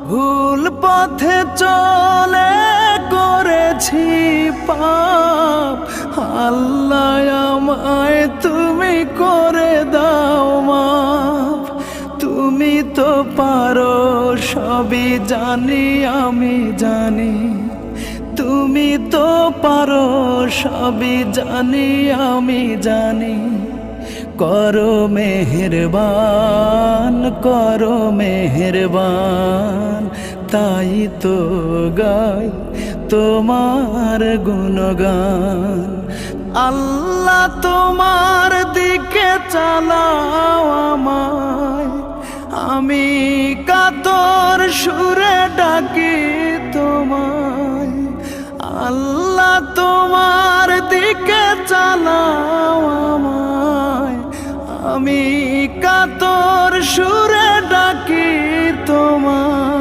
ভুল পথে চলে করেছি পাপ, আল্লাহ আমায় তুমি করে দাও মাফ। তুমি তো পারো সবই জানি আমি জানি, তুমি তো পারো সবই জানি আমি জানি। করো মেহেরবান, করো মেহেরবান, তাই তো গাই তোমার গুণগান। আল্লাহ তোমার দিকে চালাও আমায়, আমি কাতর সুরে ডাকি তোমায়। আল্লাহ তোমার দিকে চালাও আমায়, আমি কাতর সুরে ডাকি তোমায়।